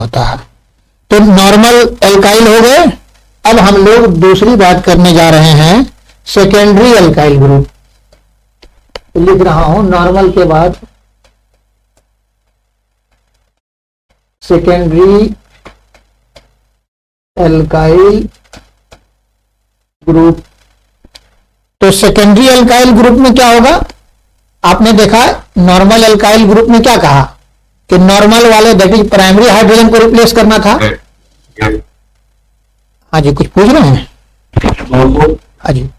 होता है। तो नॉर्मल एल्काइल हो गए। अब हम लोग दूसरी बात करने जा रहे हैं, सेकेंडरी एल्काइल ग्रुप। लिख रहा हूं नॉर्मल के बाद सेकेंडरी एल्काइल ग्रुप। तो सेकेंडरी एल्काइल ग्रुप में क्या होगा, आपने देखा नॉर्मल एल्काइल ग्रुप में क्या कहा कि नॉर्मल वाले दैट इज प्राइमरी हाइड्रोजन को रिप्लेस करना था। हाँ जी, कुछ पूछ रहे हैं? हाँ जी,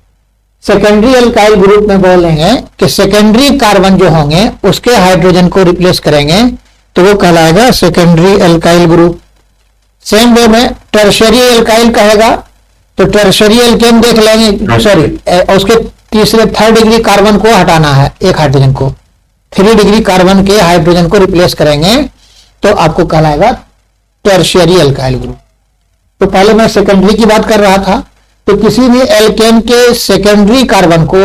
सेकेंडरी एल्काइल ग्रुप में बोलेंगे कि सेकेंडरी कार्बन जो होंगे उसके हाइड्रोजन को रिप्लेस करेंगे तो वो कहलाएगा secondary alkyl group. Same way में टर्शरी एल्काइल कहेगा तो टर्शरी एल्केन देख लेंगे, सॉरी उसके तीसरे थर्ड डिग्री कार्बन को हटाना है, एक हाइड्रोजन को 3 डिग्री कार्बन के हाइड्रोजन को रिप्लेस करेंगे तो आपको कहलाएगा टर्शियरी एल्काइल ग्रुप। तो पहले मैं सेकेंडरी की बात कर रहा था, तो किसी भी एल्केन के सेकेंडरी कार्बन को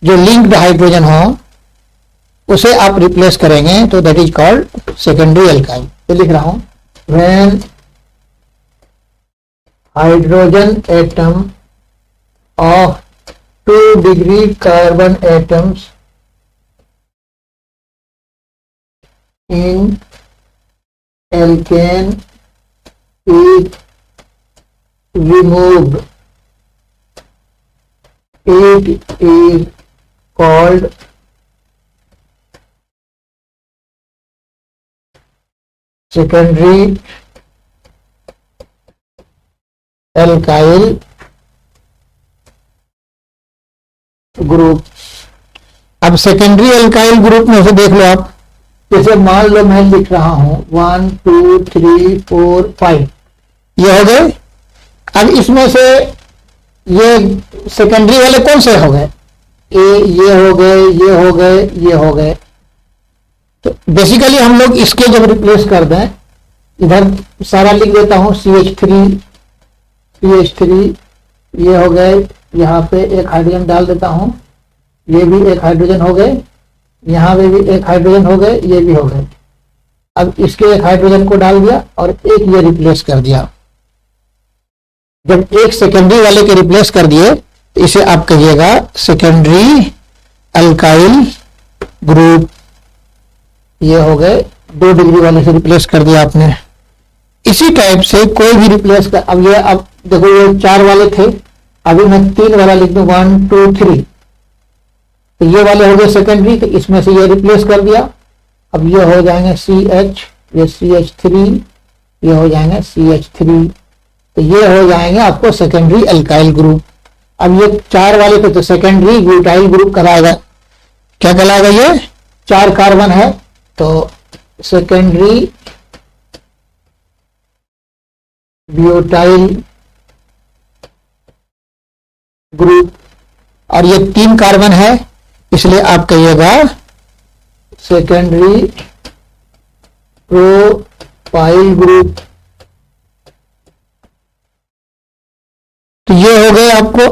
जो लिंक्ड हाइड्रोजन हो उसे आप रिप्लेस करेंगे तो that is called secondary alkyl. तो लिख रहा हूं when hydrogen atom of 2 degree carbon atoms in alkane is removed, it is called secondary alkyl group. अब सेकेंडरी एल्काइल ग्रुप में से देख लो आप, जैसे मान लो मैं लिख रहा हूं 1 2 3 4 5 ये हो गए। अब इसमें से ये सेकेंडरी वाले कौन से हो गए, ये हो गए, ये हो गए, ये हो गए। तो बेसिकली हम लोग इसके जब रिप्लेस कर दें, इधर सारा लिख देता हूं CH3 ये हो गए, यहाँ पे एक हाइड्रोजन डाल देता हूं, ये भी एक हाइड्रोजन हो गए, यहाँ पे भी एक हाइड्रोजन हो गए, ये भी हो गए। अब इसके एक हाइड्रोजन को डाल दिया और एक ये रिप्लेस कर दिया। जब एक सेकेंडरी वाले के रिप्लेस कर दिए तो इसे आप कहिएगा सेकेंडरी अल्काइल ग्रुप। ये हो गए 2 डिग्री वाले से रिप्लेस कर दिया आपने। इसी टाइप से कोई भी रिप्लेस कर, अब ये अब देखो ये 4 वाले थे, अभी मैं 3 वाला लिख दूं 1 2 3, तो ये वाले हो गए सेकेंडरी, तो इसमें से ये रिप्लेस कर दिया। अब ये हो जाएंगे CH, ये CH3, ये हो जाएंगे CH3, तो ये हो जाएंगे आपको सेकेंडरी अल्काइल ग्रुप। अब ये 4 वाले पे तो सेकेंडरी ब्यूटाइल ग्रुप कहलाएगा। क्या कहलाएगा, ये 4 कार्बन है तो सेकेंडरी ब्यूटाइल ग्रुप। और ये 3 कार्बन है इसलिए आप कहिएगा सेकेंडरी प्रोपाइल ग्रुप। तो ये हो गए आपको।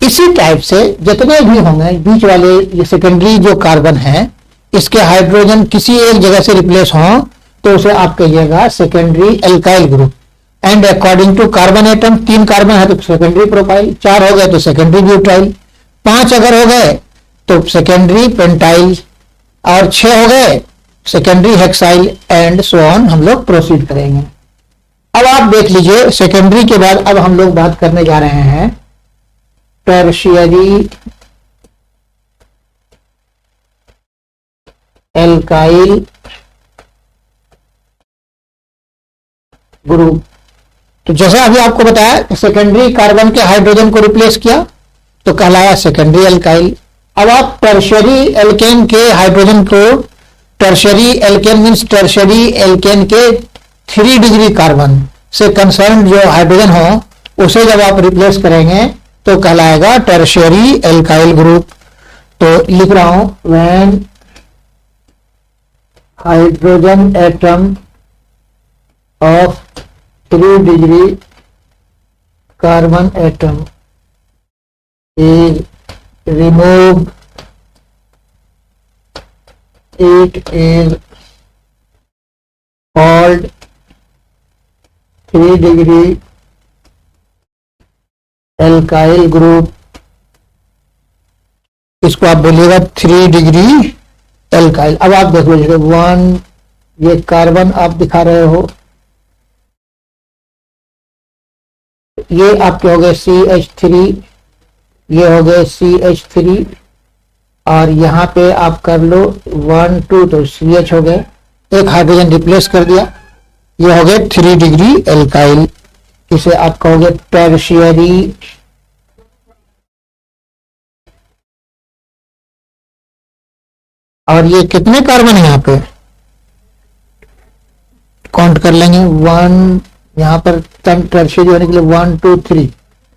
इसी टाइप से जितने भी होंगे बीच वाले ये सेकेंडरी जो कार्बन है, इसके हाइड्रोजन किसी एक जगह से रिप्लेस हो तो उसे आप कहिएगा secondary alkyl group. And according to carbon atom, 3 carbon है तो सेकेंडरी प्रोपाइल, 4 हो गए तो सेकेंडरी ब्यूटाइल, 5 अगर हो गए तो सेकेंडरी पेंटाइल, और 6 हो गए secondary hexyl, and so on हम लोग प्रोसीड करेंगे। अब आप देख लीजिए सेकेंडरी के बाद अब हम लोग बात करने जा रहे हैं टर्शियरी एल्काइल ग्रुप। तो जैसा अभी आपको बताया सेकेंडरी कार्बन के हाइड्रोजन को रिप्लेस किया तो कहलाया सेकेंडरी एल्काइल। अब आप टर्शियरी एल्केन के हाइड्रोजन को, tertiary alkane means tertiary alkane के 3 डिग्री कार्बन से कंसर्न जो हाइड्रोजन हो उसे जब आप रिप्लेस करेंगे तो कहलाएगा टर्शियरी एल्काइल ग्रुप। तो लिख रहा हूं when hydrogen atom of 3 degree carbon atom is removed, it is called 3 degree alkyl group, इसको आप बोलिएगा 3 डिग्री एल्काइल। अब आप देख लीजिए 1, ये कार्बन आप दिखा रहे हो, ये आपके हो गए CH3, ये हो गए CH3, और यहाँ पे आप कर लो 1 2 तो CH हो गए, एक हाइड्रोजन रिप्लेस कर दिया, ये हो गए 3 डिग्री एल्काइल। इसे आप कहोगे टर्शियरी और ये कितने कार्बन है यहाँ पे काउंट कर लेंगे 1, यहाँ पर टर्शियरी होने के लिए 1 2 3,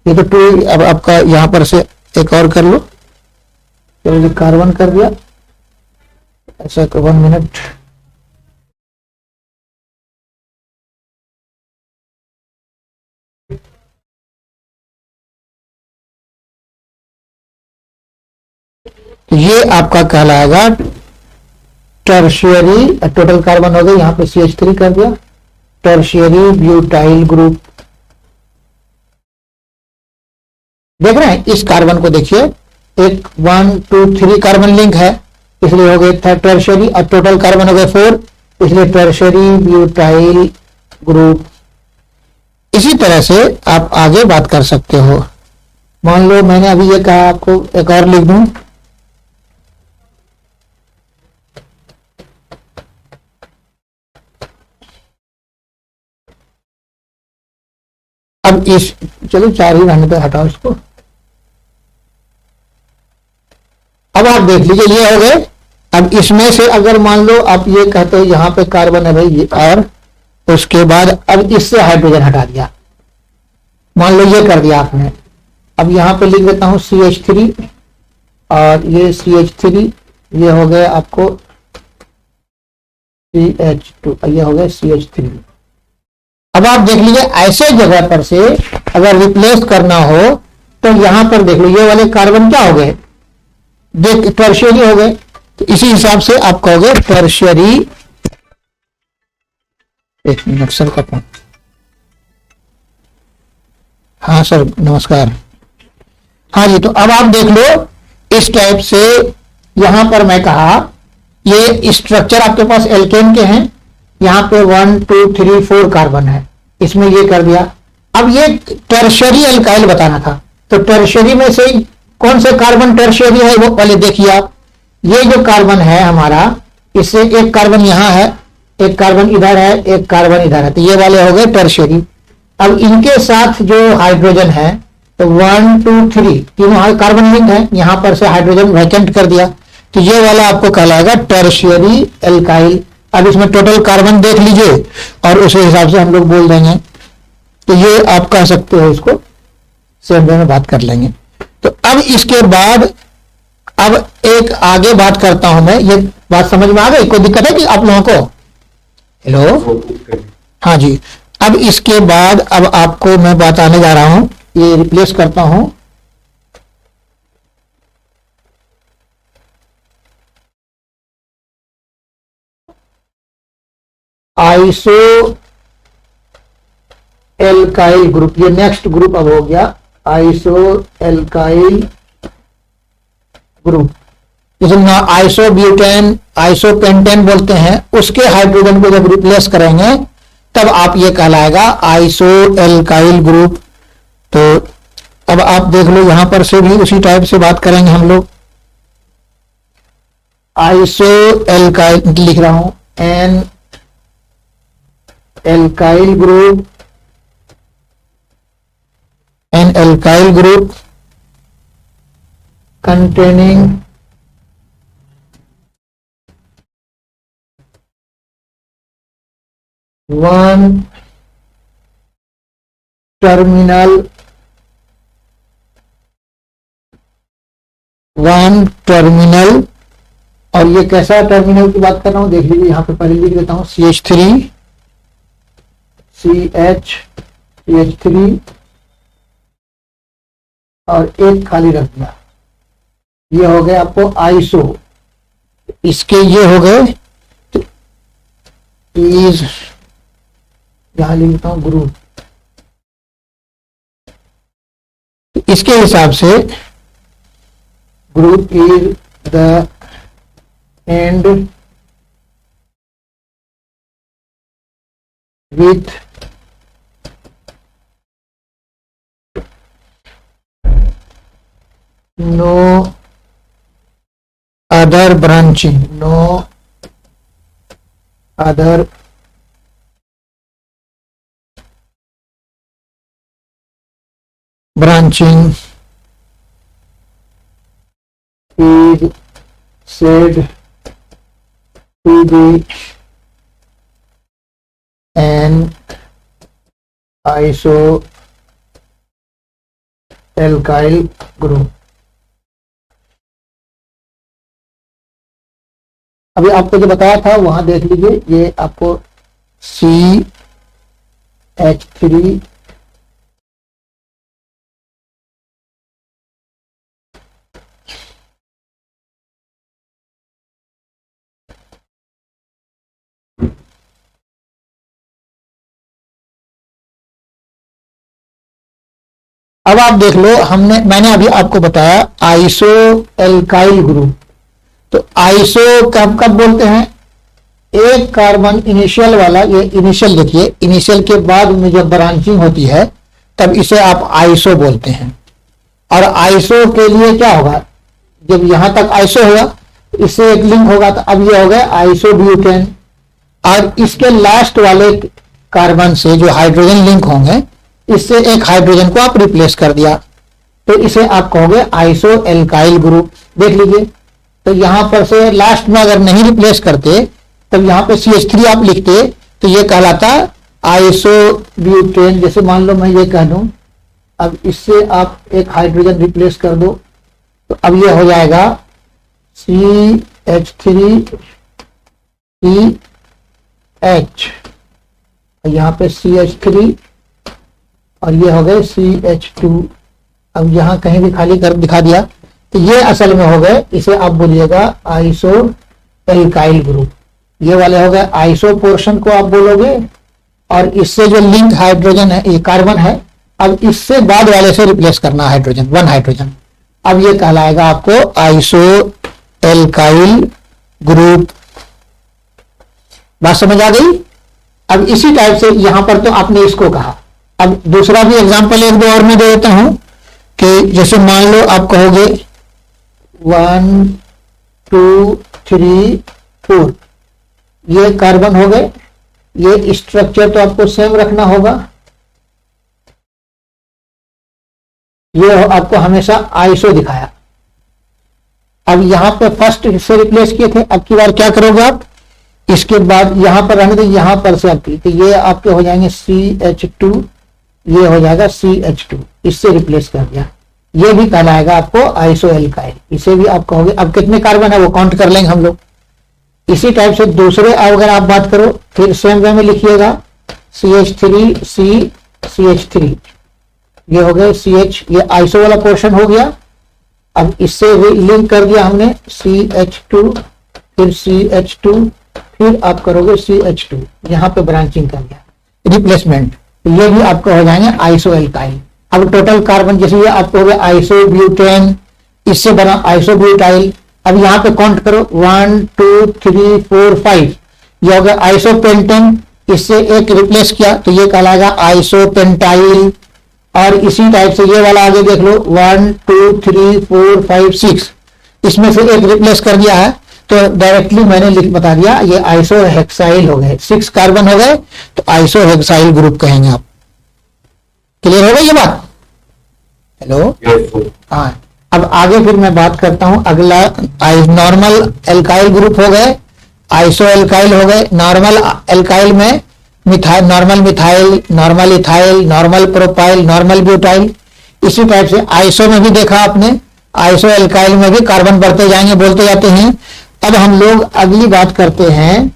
ये तो 2। अब आपका यहाँ पर से एक और कर लो, चलो कार्बन कर दिया ऐसा। 1 मिनट, ये आपका कहलाएगा टर्शियरी, टोटल कार्बन हो गए, यहाँ पे CH3 कर दिया, टर्शियरी ब्यूटाइल ग्रुप। देख रहे हैं इस कार्बन को, देखिए एक 1 2 3 कार्बन लिंक है, इसलिए हो गए टर्शियरी, और टोटल कार्बन हो गए 4, इसलिए टर्शियरी ब्यूटाइल ग्रुप। इसी तरह से आप आगे बात कर सकते हो। मान लो मैंने अभी ये कहा, आपको एक और लिख दूं, अब इस, चलो 4 ही रहने पे, हटाओ इसको। अब आप देख लीजिए ये हो गए। अब इसमें से अगर मान लो आप ये कहते हो यहां पे कार्बन है भाई ये, और उसके बाद अब इससे हाइड्रोजन हटा दिया, मान लो ये कर दिया आपने। अब यहां पे लिख देता हूं CH3 और ये CH3, ये हो गए आपको CH2, ये हो गए CH3। अब आप देख लीजिए ऐसे जगह पर से अगर रिप्लेस करना हो तो यहां पर देख लो ये वाले कार्बन क्या हो गए, देख टर्शियरी हो गए। तो इसी हिसाब से आप कहोगे टर्शियरी, एक मिनट सर का फोन, हाँ सर नमस्कार, हाँ जी। तो अब आप देख लो इस टाइप से, यहां पर मैं कहा ये स्ट्रक्चर आपके पास एल्केन के हैं, यहां पे 1 2 3 4 कार्बन है, इसमें ये कर दिया। अब ये टर्शियरी एल्काइल बताना था, तो टर्शियरी में से कौन से कार्बन टर्शियरी है वो पहले देखिए आप। ये जो कार्बन है हमारा, इससे एक कार्बन यहां है, एक कार्बन इधर है, एक कार्बन इधर है, तो ये वाले हो गए टर्शियरी। अब इनके साथ जो हाइड्रोजन है, तो 1 2 3 तीनों कार्बन लिंक है, यहां पर से हाइड्रोजन वैकेंट कर दिया, तो ये वाला आपको कहलाएगा टर्शियरी एल्काइल। अब इसमें टोटल कार्बन देख लीजिए और उसी हिसाब से हम लोग बोल देंगे, तो ये आप कह सकते हो, इसको सेम वे में बात कर लेंगे। तो अब इसके बाद अब एक आगे बात करता हूं मैं, ये बात समझ में आ गई, कोई दिक्कत है कि आप लोगों को? हेलो, हाँ जी। अब इसके बाद अब आपको मैं बताने जा रहा हूं, ये रिप्लेस करता हूं, आइसो एल्काइल ग्रुप, ये नेक्स्ट ग्रुप अब हो गया आइसो एल्काइल ग्रुप, जिसे आइसोब्यूटेन आइसोपेंटेन बोलते हैं। उसके हाइड्रोजन को जब रिप्लेस करेंगे तब आप ये कहलाएगा आइसो एल्काइल ग्रुप। तो अब आप देख लो यहां पर से भी उसी टाइप से बात करेंगे हम लोग। आइसो एल्काइल लिख रहा हूं, n alkyl group, n alkyl group containing one terminal और ये कैसा टर्मिनल की बात कर रहा हूं देख लीजिए, यहां पे पहले लिख देता हूं CH3 CH3 और एक खाली रख दिया, ये हो गए आपको आइसो, इसके ये हो गए इज यहां लिखता हूं ग्रुप। इसके हिसाब से group is the end with no other branching, no other branching is said to be an isoalkyl group। अभी आपको जो बताया था वहां देख लीजिए, ये आपको CH3 अब आप देख लो, मैंने अभी आपको बताया आइसो एल्काइल ग्रुप। तो आइसो कब कब बोलते हैं? एक कार्बन इनिशियल वाला, ये इनिशियल देखिए, इनिशियल के बाद में जब ब्रांचिंग होती है तब इसे आप आइसो बोलते हैं। और आइसो के लिए क्या होगा, जब यहां तक आइसो होगा इससे एक लिंक होगा, तो अब ये हो गया आइसोब्यूटेन। और इसके लास्ट वाले कार्बन से जो हाइड्रोजन लिंक होंगे, इससे एक हाइड्रोजन को आप रिप्लेस कर दिया, तो इसे आप कहोगे आइसो एल्काइल ग्रुप। देख लीजिए, तो यहां पर से लास्ट में अगर नहीं रिप्लेस करते तब यहां पे CH3 आप लिखते तो ये कहलाता आइसोब्यूटेन। जैसे मान लो मैं ये कह दूं, अब इससे आप एक हाइड्रोजन रिप्लेस कर दो, तो अब ये हो जाएगा CH3CH, यहां पे CH3 और ये हो गए CH2। अब यहां कहीं भी खाली कर दिखा दिया, तो ये असल में हो गए, इसे आप बोलिएगा आइसो एल्काइल ग्रुप। ये वाले हो गए आइसो पोर्शन को आप बोलोगे, और इससे जो लिंक हाइड्रोजन है, ये कार्बन है, अब इससे बाद वाले से रिप्लेस करना हाइड्रोजन, वन हाइड्रोजन। अब ये कहलाएगा आपको आइसो एल्काइल ग्रुप। बात समझ आ गई? अब इसी टाइप से यहां पर तो आपने इसको कहा। अब दूसरा भी एग्जांपल एक दो और मैं दे देता हूं कि जैसे मान लो आप कहोगे 1 2 3 4, ये कार्बन हो गए, ये स्ट्रक्चर तो आपको सेम रखना होगा, ये आपको हमेशा आइसो दिखाया। अब यहां पे फर्स्ट से रिप्लेस किए थे, अब की बार क्या करोगे आप, इसके बाद यहां पर रहने दो, यहां पर से आपकी, तो ये आपके हो जाएंगे CH2, ये हो जाएगा CH2, इससे रिप्लेस कर दिया, ये भी कहलाएगा आपको आइसो एल्काइल। इसे भी आप कहोगे। अब कितने कार्बन है वो काउंट कर लेंगे हम लोग। इसी टाइप से दूसरे अगर आप बात करो, फिर सेम वे में लिखिएगा CH3 CH3, ये हो गए CH, ये आइसो वाला पोर्शन हो गया। अब इससे लिंक कर दिया हमने CH2, फिर CH2, फिर आप करोगे CH2, यहां पे ब्रांचिंग कर दिया, रिप्लेसमेंट, तो ये भी आपको हो जाएंगे आइसो एल्काइल। अब टोटल कार्बन जैसे ये आपको हो गया आइसोब्यूटेन, इससे बना आइसोब्यूटाइल। अब यहां पे काउंट करो 1 2 3 4 5, ये हो गया आइसोपेंटेन, इससे एक रिप्लेस किया तो ये कहलाएगा आइसोपेंटाइल। और इसी टाइप से ये वाला आगे देख लो 1 2 3 4 5 6, इसमें से एक रिप्लेस कर दिया है, तो डायरेक्टली मैंने लिख बता दिया ये आइसोहेक्साइल हो गए, 6 कार्बन हो गए, तो आइसोहेक्साइल ग्रुप कहेंगे आप। क्लियर हो गई ये बात? हेलो, हाँ। अब आगे फिर मैं बात करता हूं अगला, नॉर्मल एल्काइल ग्रुप हो गए, आइसो एल्काइल हो गए। नॉर्मल एल्काइल में methyl, normal methyl, normal ethyl, normal propyl, normal butyl. इसी टाइप से आइसो में भी देखा आपने, आइसो एल्काइल में भी कार्बन बढ़ते जाएंगे, बोलते जाते हैं। अब हम लोग अगली बात करते हैं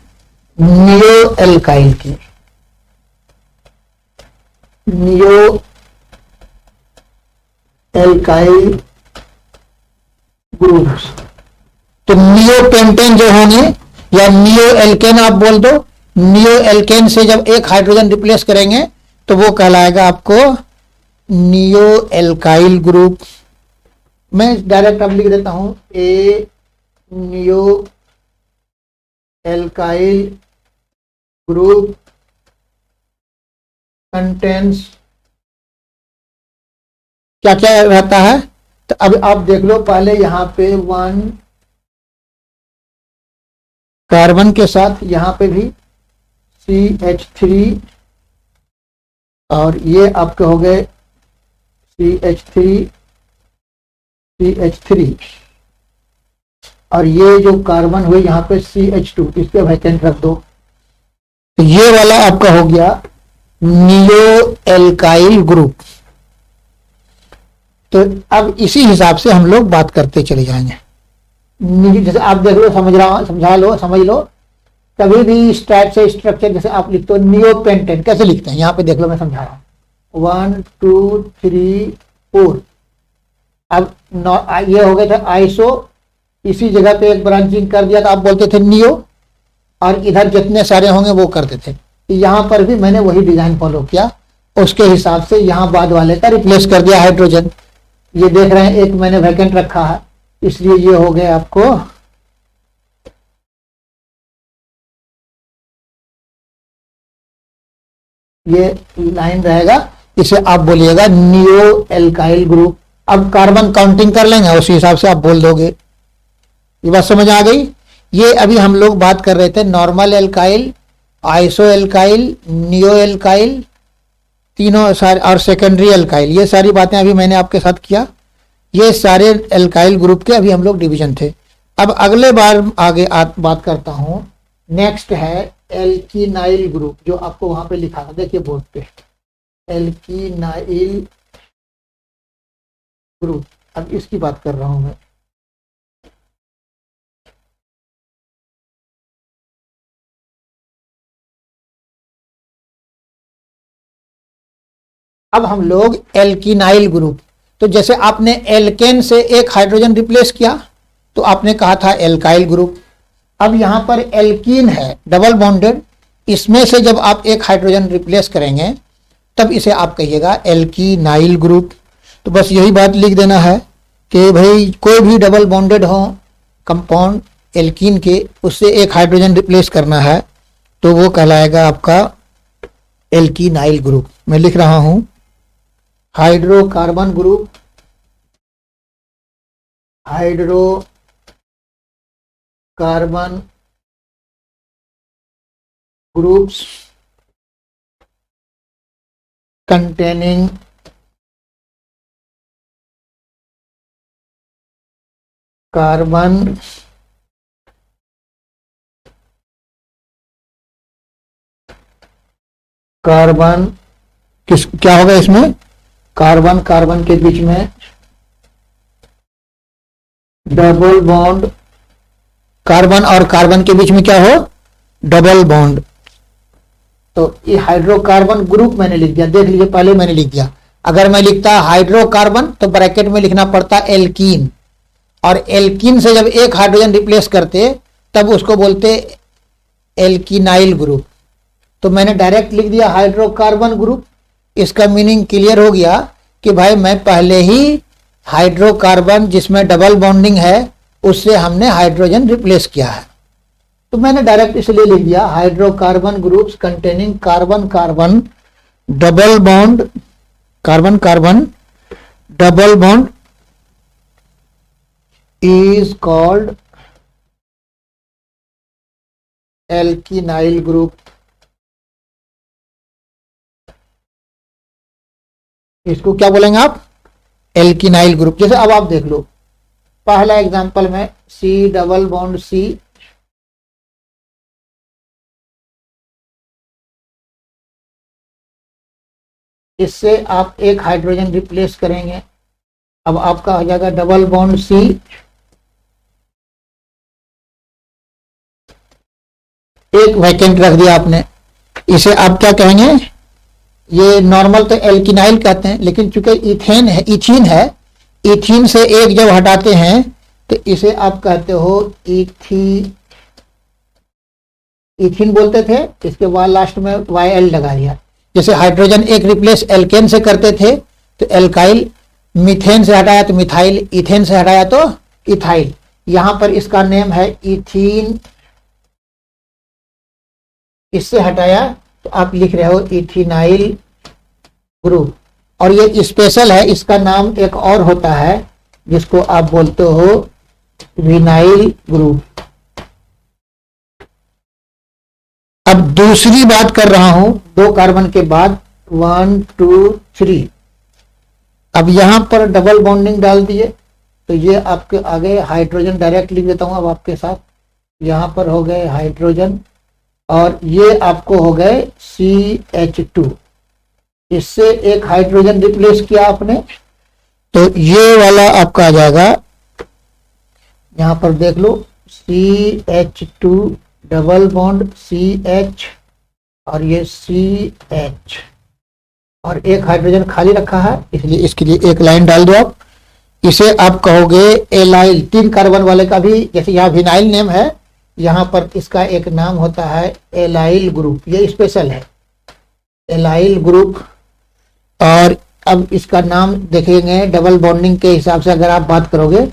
नियो एल्काइल की। नियो एल्काइल ग्रुप्स, तो नियो पेंटेन जो होंगे या नियो एल्केन आप बोल दो, नियो एल्केन से जब एक हाइड्रोजन रिप्लेस करेंगे तो वो कहलाएगा आपको नियो एल्काइल ग्रुप। मैं डायरेक्ट अब लिख देता हूं, ए नियो एल्काइल ग्रुप कंटेंस क्या क्या रहता है। तो अब आप देख लो, पहले यहां पे 1 कार्बन के साथ यहां पे भी CH3 और ये आपके हो गए CH3 और ये जो कार्बन हुए यहां पे CH2, इस पे वैकेंट रख दो। तो ये वाला आपका हो गया नियो एल्काइल ग्रुप। तो अब इसी हिसाब से हम लोग बात करते चले जाएंगे। जैसे आप देख लो, समझ लो कभी भी स्टैट से स्ट्रक्चर जैसे आप लिखते हो नियोपेंटेन कैसे लिखते हैं, यहां पे देख लो मैं समझा रहा हूं 1 2 3 4। अब ये हो गया था आइसो, इसी जगह पे एक ब्रांचिंग कर दिया तो आप बोलते थे नियो, और इधर जितने सारे होंगे वो करते थे। यहां पर भी मैंने वही डिजाइन फॉलो किया, उसके हिसाब से यहां बाद वाले का रिप्लेस कर दिया हाइड्रोजन। ये देख रहे हैं एक मैंने वैकेंट रखा है, इसलिए ये हो गया आपको ये लाइन रहेगा, इसे आप बोलिएगा नियो एल्काइल ग्रुप। अब कार्बन काउंटिंग कर लेंगे, उसी हिसाब से आप बोल दोगे। ये बात समझ आ गई। ये अभी हम लोग बात कर रहे थे normal alkyl, iso alkyl, neo alkyl, तीनों सारे और सेकेंडरी एल्काइल, ये सारी बातें अभी मैंने आपके साथ किया। ये सारे एल्काइल ग्रुप के अभी हम लोग डिवीजन थे। अब अगले बार आगे बात करता हूं। नेक्स्ट है एल्कीनाइल ग्रुप, जो आपको वहां पे लिखा था, देखिए बोर्ड पे एल्कीनाइल ग्रुप। अब इसकी बात कर रहा हूं मैं। अब हम लोग एल्कीनाइल ग्रुप, तो जैसे आपने एल्केन से एक हाइड्रोजन रिप्लेस किया तो आपने कहा था एल्काइल ग्रुप। अब यहां पर एल्कीन है डबल बॉन्डेड, इसमें से जब आप एक हाइड्रोजन रिप्लेस करेंगे तब इसे आप कहिएगा एल्कीनाइल ग्रुप। तो बस यही बात लिख देना है कि भाई कोई भी डबल बॉन्डेड हो कंपाउंड एल्कीन के, उससे एक हाइड्रोजन रिप्लेस करना है तो वो कहलाएगा आपका एल्कीनाइल ग्रुप। मैं लिख रहा हूं hydrocarbon group, hydrocarbon groups containing carbon carbon क्या होगा इसमें, कार्बन कार्बन के बीच में डबल बॉन्ड, कार्बन और कार्बन के बीच में क्या हो, डबल बॉन्ड। तो ये हाइड्रोकार्बन ग्रुप मैंने लिख दिया, देख लीजिए पहले मैंने लिख दिया। अगर मैं लिखता हाइड्रोकार्बन तो ब्रैकेट में लिखना पड़ता एल्कीन, और एल्कीन से जब एक हाइड्रोजन रिप्लेस करते तब उसको बोलते एल्कीनाइल ग्रुप। तो मैंने डायरेक्ट लिख दिया हाइड्रोकार्बन ग्रुप। इसका मीनिंग क्लियर हो गया कि भाई मैं पहले ही हाइड्रोकार्बन जिसमें डबल बॉन्डिंग है उससे हमने हाइड्रोजन रिप्लेस किया है, तो मैंने डायरेक्ट इसलिए लिख दिया hydrocarbon groups containing carbon carbon double bond, carbon carbon double bond is called alkynyl group। इसको क्या बोलेंगे आप, एल्कीनाइल ग्रुप। जैसे अब आप देख लो पहला एग्जांपल में C डबल बॉन्ड C, इससे आप एक हाइड्रोजन रिप्लेस करेंगे, अब आपका हो जाएगा डबल बॉन्ड C, एक वैकेंट रख दिया आपने, इसे आप क्या कहेंगे, ये नॉर्मल तो एल्कीनाइल कहते हैं लेकिन चूंकि इथेन है, इथीन है, इथीन से एक जब हटाते हैं तो इसे आप कहते हो इथिन बोलते थे, इसके बाद लास्ट में YL लगा दिया। जैसे हाइड्रोजन एक रिप्लेस एल्केन से करते थे तो एल्काइल, मीथेन से हटाया तो मिथाइल, इथेन से हटाया तो इथाइल। यहां पर इसका नेम है इथीन, इससे हटाया तो आप लिख रहे हो इथिनाइल ग्रुप। और ये स्पेशल है, इसका नाम एक और होता है जिसको आप बोलते हो विनाइल ग्रुप। अब दूसरी बात कर रहा हूं, 2 कार्बन के बाद 1 2 3। अब यहां पर डबल बॉन्डिंग डाल दिए तो ये आपके आगे हाइड्रोजन डायरेक्ट लिख देता हूं अब आपके साथ। यहां पर हो गए हाइड्रोजन और ये आपको हो गए CH2। इससे एक हाइड्रोजन रिप्लेस किया आपने तो ये वाला आपका आ जाएगा, यहां पर देख लो CH2 डबल बॉन्ड CH और ये CH और एक हाइड्रोजन खाली रखा है, इसलिए इसके लिए एक लाइन डाल दो आप। इसे आप कहोगे एलाइल। 3 कार्बन वाले का भी जैसे यहाँ विनाइल नेम है, यहाँ पर इसका एक नाम होता है एलाइल ग्रुप। ये स्पेशल है एलाइल ग्रुप। और अब इसका नाम देखेंगे डबल बॉन्डिंग के हिसाब से अगर आप बात करोगे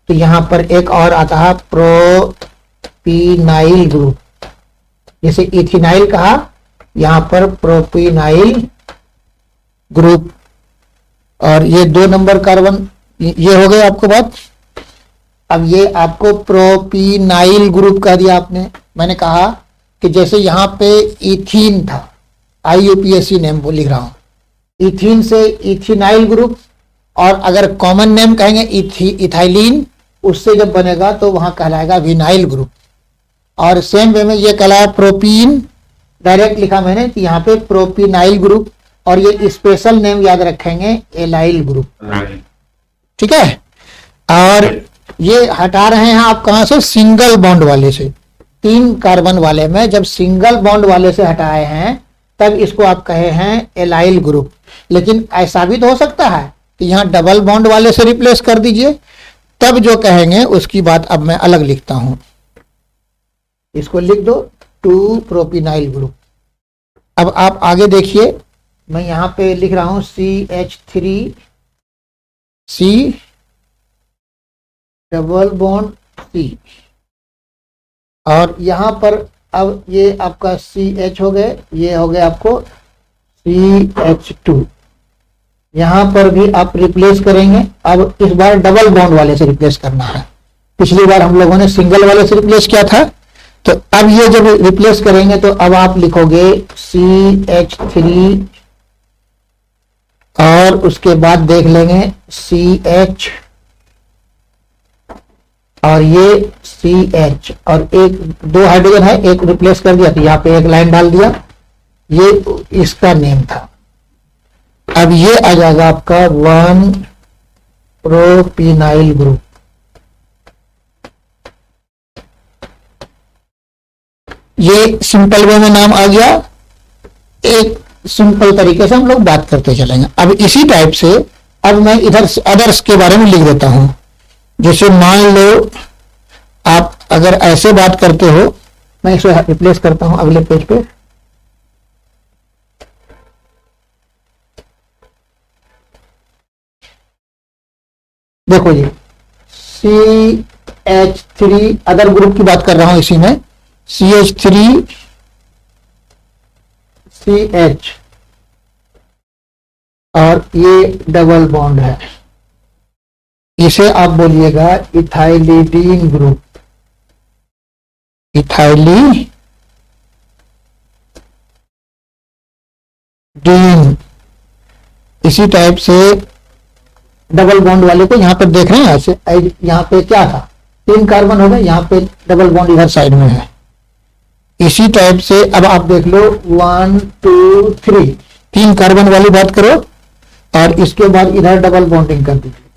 तो यहाँ पर एक और आता है प्रोपीनाइल ग्रुप। जैसे इथिनाइल कहा, यहाँ पर प्रोपीनाइल ग्रुप। और ये 2 नंबर कार्बन ये हो गए आपको बात। अब ये आपको प्रोपीनाइल ग्रुप कह दिया आपने। मैंने कहा कि जैसे यहाँ पे इथीन था, IUPAC नेम लिख रहा हूं, इथीन से इथिनाइल ग्रुप। और अगर कॉमन नेम कहेंगे इथाइलिन, उससे जब बनेगा तो वहां कहलाएगा विनाइल ग्रुप। और सेम वे में ये कहलाया प्रोपीन, डायरेक्ट लिखा मैंने तो यहाँ पे प्रोपीनाइल ग्रुप। और ये स्पेशल नेम याद रखेंगे एलाइल ग्रुप। ठीक है। और ये हटा रहे हैं आप कहां से, सिंगल बॉन्ड वाले से। 3 कार्बन वाले में जब सिंगल बॉन्ड वाले से हटाए हैं तब इसको आप कहे हैं एलाइल ग्रुप। लेकिन ऐसा भी तो हो सकता है कि यहाँ डबल बॉन्ड वाले से रिप्लेस कर दीजिए, तब जो कहेंगे उसकी बात अब मैं अलग लिखता हूं। इसको लिख दो 2 प्रोपीनाइल ग्रुप। अब आप आगे देखिए, मैं यहां पे लिख रहा हूं CH3 C double bond C। और यहां पर अब ये आपका CH हो गए, ये हो गए आपको CH2। यहां पर भी आप रिप्लेस करेंगे। अब इस बार डबल बॉन्ड वाले से रिप्लेस करना है। पिछली बार हम लोगों ने सिंगल वाले से रिप्लेस किया था, तो अब ये जब रिप्लेस करेंगे तो अब आप लिखोगे CH3 और उसके बाद देख लेंगे CH और ये CH और 2 हाइड्रोजन है, एक रिप्लेस कर दिया तो यहाँ पे एक लाइन डाल दिया। ये इसका नेम था। अब ये आ जाएगा आपका 1 प्रोपीनाइल ग्रुप। ये सिंपल वे में नाम आ गया। एक सिंपल तरीके से हम लोग बात करते चलेंगे। अब इसी टाइप से अब मैं इधर अदर्स के बारे में लिख देता हूं। जैसे मान लो आप अगर ऐसे बात करते हो, मैं इसे रिप्लेस करता हूं अगले पेज पे। देखो जी, CH3 अदर ग्रुप की बात कर रहा हूं इसी में। CH3 CH और ये डबल बॉन्ड है, इसे आप बोलिएगा इथाइलिडीन ग्रुप। इथाइलिडीन। इसी टाइप से डबल बॉन्ड वाले को यहां पर देख रहे हैं, ऐसे यहां पे क्या था, 3 कार्बन हो गए, यहां पे डबल बॉन्ड इधर साइड में है। इसी टाइप से अब आप देख लो 1 2 3 3 कार्बन वाली बात करो और इसके बाद इधर डबल बॉन्डिंग कर दीजिए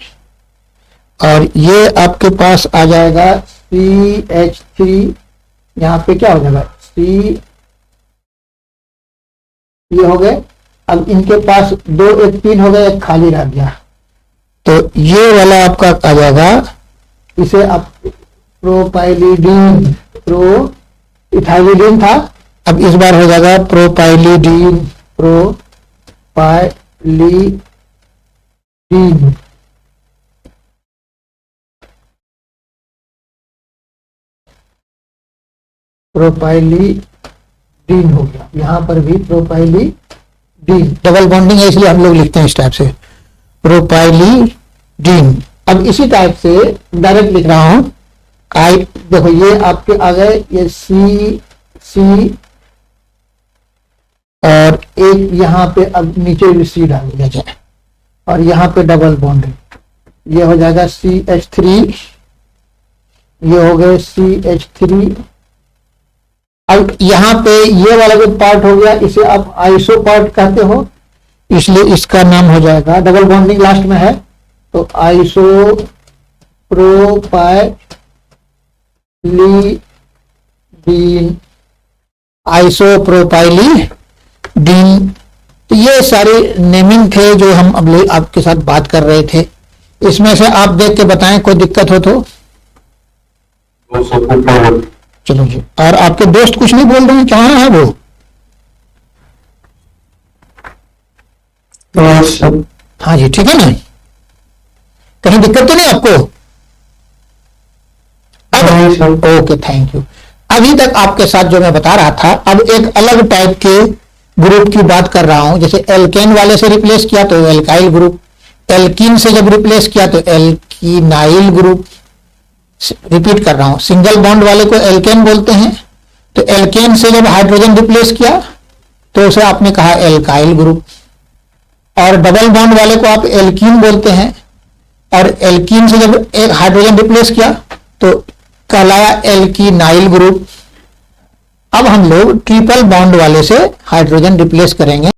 और ये आपके पास आ जाएगा CH3। यहां पे क्या हो जाएगा C, ये हो गए। अब इनके पास 2 1 3 हो गए, एक खाली रह गया, तो ये वाला आपका आ जाएगा। इसे आप प्रोपाइलिडीन इथाइलिडीन था, अब इस बार हो जाएगा प्रोपाइलिडीन, प्रोपाइलिडीन। प्रोपाइलिडीन हो गया, यहां पर भी प्रोपाइलिडीन, डबल बॉन्डिंग है इसलिए हम लोग लिखते हैं इस टाइप से, प्रोपाइलिडीन। अब इसी टाइप से डायरेक्ट लिख रहा हूं, आई देखो ये आपके आ गए, ये सी और एक यहां पे अब नीचे भी सी डाल दिया जाए और यहां पे डबल बॉन्ड, ये हो जाएगा CH3, ये हो गए CH3। अब यहां पे ये वाला जो पार्ट हो गया इसे आप आइसो पार्ट कहते हो, इसलिए इसका नाम हो जाएगा, डबल बॉन्डिंग लास्ट में है तो आइसो प्रोपाइलिडीन, आइसोप्रोपाइलिडीन। तो ये सारे नेमिंग थे जो हम अब आपके साथ बात कर रहे थे। इसमें से आप देख के बताएं, कोई दिक्कत हो तो। चलो जी, और आपके दोस्त कुछ नहीं बोल रहे हैं, कहाँ है वो? हाँ जी, ठीक है ना, कहीं दिक्कत तो नहीं आपको? Okay, thank you. अभी तक आपके साथ जो मैं बता रहा था, अब एक अलग टाइप के ग्रुप की बात कर रहा हूं। जैसे एल्केन वाले से रिप्लेस किया तो एल्काइल ग्रुप, एल्कीन से जब रिप्लेस किया तो एल्कीनाइल ग्रुप। रिपीट कर रहा हूं, सिंगल बॉन्ड वाले को एल्केन बोलते हैं, तो एल्केन से जब हाइड्रोजन रिप्लेस किया तो उसे आपने कहा एल्काइल ग्रुप, और डबल बॉन्ड वाले को आप एल्कीन बोलते हैं, और एल्कीन से जब एक हाइड्रोजन रिप्लेस किया तो कहलाया एल्कीनाइल ग्रुप। अब हम लोग ट्रिपल बॉन्ड वाले से हाइड्रोजन रिप्लेस करेंगे।